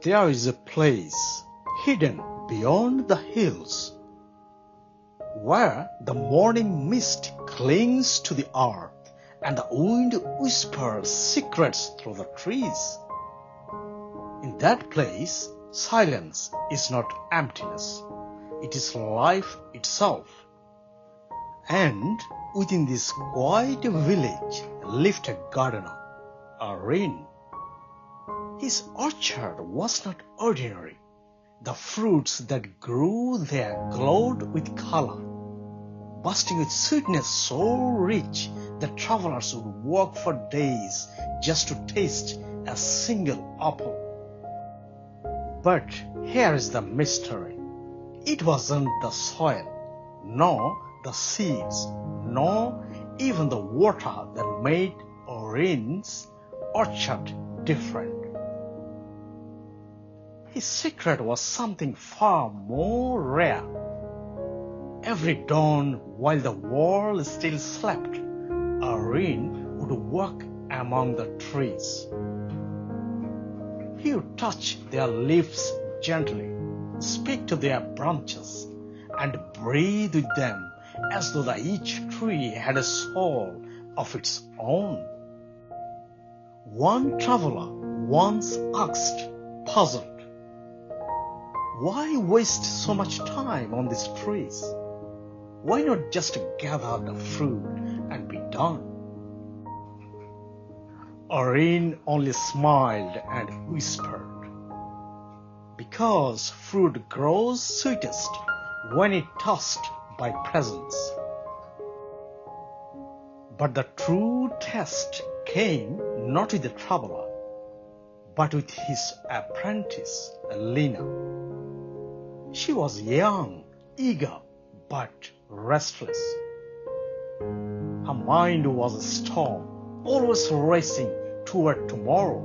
There is a place hidden beyond the hills where the morning mist clings to the earth and the wind whispers secrets through the trees. In that place, silence is not emptiness, it is life itself. And within this quiet village lived a gardener, Arin. His orchard was not ordinary. The fruits that grew there glowed with color, bursting with sweetness so rich that travelers would walk for days just to taste a single apple. But here is the mystery. It wasn't the soil, nor the seeds, nor even the water that made Arin's orchard different. His secret was something far more rare. Every dawn, while the world still slept, Arin would walk among the trees. He would touch their leaves gently, speak to their branches, and breathe with them as though each tree had a soul of its own. One traveler once asked, puzzled, "Why waste so much time on these trees? Why not just gather the fruit and be done?" Arin only smiled and whispered, "Because fruit grows sweetest when it touched by presence." But the true test came not with the traveler, but with his apprentice, Lena. She was young, eager, but restless. Her mind was a storm, always racing toward tomorrow,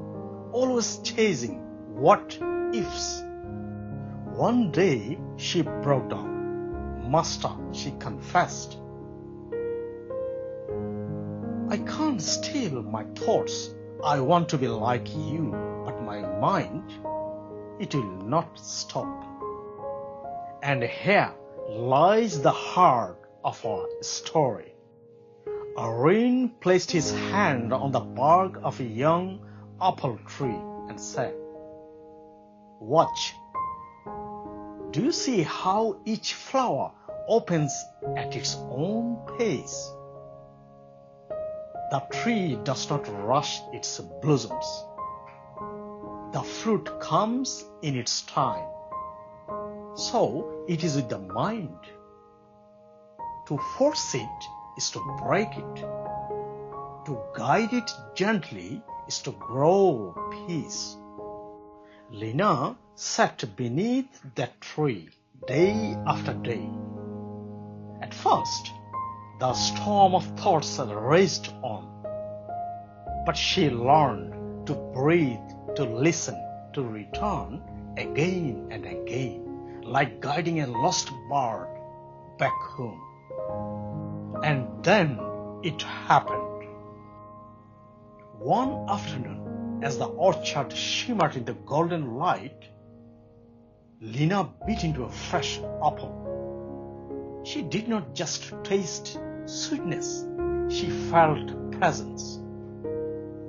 always chasing what ifs. One day she broke down. "Master," she confessed, "I can't still my thoughts. I want to be like you, but my mind, it will not stop." And here lies the heart of our story. Arin placed his hand on the bark of a young apple tree and said, "Watch. Do you see how each flower opens at its own pace? The tree does not rush its blossoms. The fruit comes in its time. So it is with the mind. To force it is to break it. To guide it gently is to grow peace." Lena sat beneath that tree day after day. At first, the storm of thoughts raged on, but she learned to breathe, to listen, to return again and again, like guiding a lost bird back home. And then it happened. One afternoon, as the orchard shimmered in the golden light, Lena bit into a fresh apple. She did not just taste sweetness, she felt presence.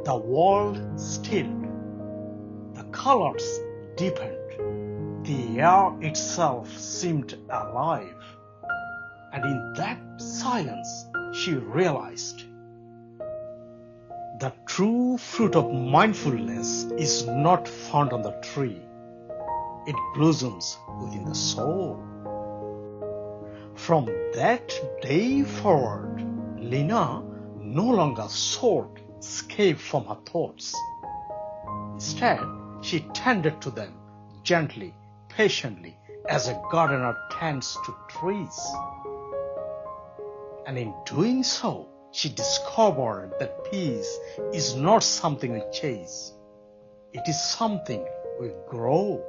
The world stilled, the colors deepened, the air itself seemed alive. And in that silence, she realized the true fruit of mindfulness is not found on the tree. It blossoms within the soul. From that day forward, Lena no longer sought escape from her thoughts. Instead, she tended to them gently, patiently, as a gardener tends to trees. And in doing so, she discovered that peace is not something we chase. It is something we grow.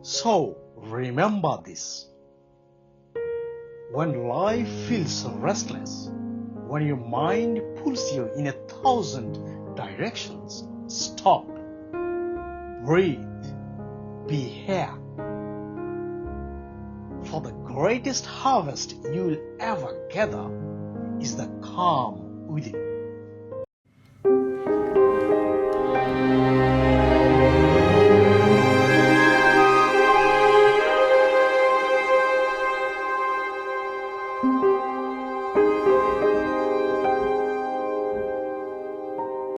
So remember this. When life feels restless, when your mind pulls you in 1,000 directions, stop. breathe, be here. For the greatest harvest you'll ever gather is the calm within.